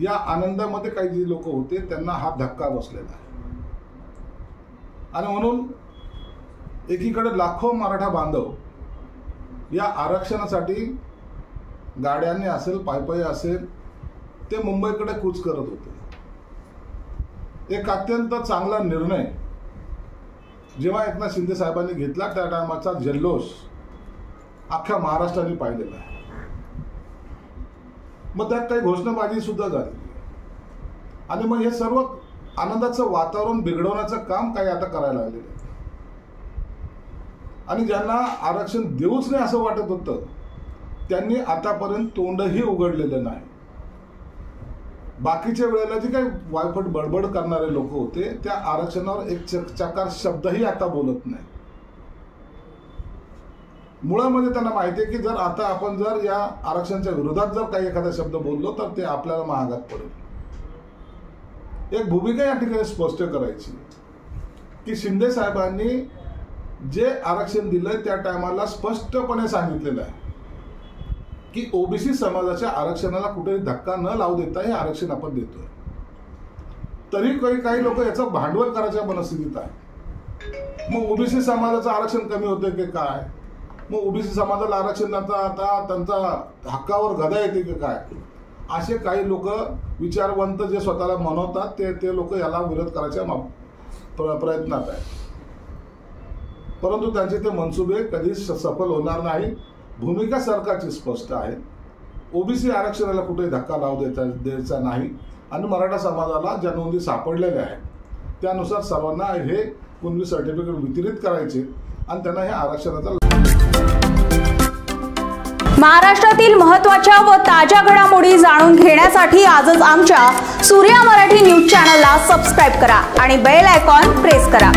या आनंदामध्ये काही जे लोक होते त्यांना हा धक्का बसलेला आहे। आणि म्हणून एकीकडे लाखो मराठा बांधव या आरक्षणासाठी गाड्यांनी असेल पायी असेल ते मुंबईकडे कूच करत होते। एक अत्यंत चांगला निर्णय जेव्हा एकनाथ शिंदे साहेबांनी घेतला त्या टायमाचा जल्लोष अख्ख्या महाराष्ट्राने पाहिलेला आहे। मग त्यात काही घोषणाबाजी सुद्धा झाली आणि मग हे सर्व आनंदाचं वातावरण बिघडवण्याचं काम काही आता करायला लागलेलं आहे। आणि ज्यांना आरक्षण देऊच नाही असं वाटत होतं त्यांनी आतापर्यंत तोंडही उघडलेलं नाही। बाकीच्या वेळेला जे काही वायफट बडबड करणारे लोक होते त्या आरक्षणावर एक चकार शब्दही आता बोलत नाही। मुळामध्ये त्यांना माहिती आहे की जर आता आपण जर या आरक्षणाच्या विरोधात जर काही एखादा शब्द बोललो तर ते आपल्याला महागात पडेल। एक भूमिका या ठिकाणी स्पष्ट करायची की शिंदे साहेबांनी जे आरक्षण दिलंय त्या टायमाला स्पष्टपणे सांगितलेलं आहे की ओबीसी समाजाच्या आरक्षणाला कुठेही धक्का न लावू देता हे आरक्षण आपण देतोय। तरी काही लोक याचं भांडवल करायच्या मनस्थितीत आहे। मग ओबीसी समाजाचं आरक्षण कमी होतंय की काय, मग ओबीसी समाजाला आरक्षणाचा आता त्यांचा हक्कावर गदा येते की काय, असे काही लोक विचारवंत जे स्वतःला म्हणवतात ते लोक याला विरोध करायच्या प्रयत्नात आहेत। परंतु त्यांचे ते मनसुबे कधीच सफल होणार नाही। भूमिका सरकारची स्पष्ट आहे, ओबीसी आरक्षणाला कुठे धक्का लावू द्यायचा नाही आणि मराठा समाजाला ज्या नोंदी सापडलेल्या आहेत त्यानुसार सर्वांना हे कुणबी सर्टिफिकेट वितरित करायचे आणि त्यांना हे आरक्षणाचा। महाराष्ट्रातील महत्त्वाच्या व ताज्या घडामोडी जाणून घेण्यासाठी आजच आमच्या सूर्या मराठी न्यूज चॅनलला सबस्क्राइब करा आणि बेल आयकॉन प्रेस करा।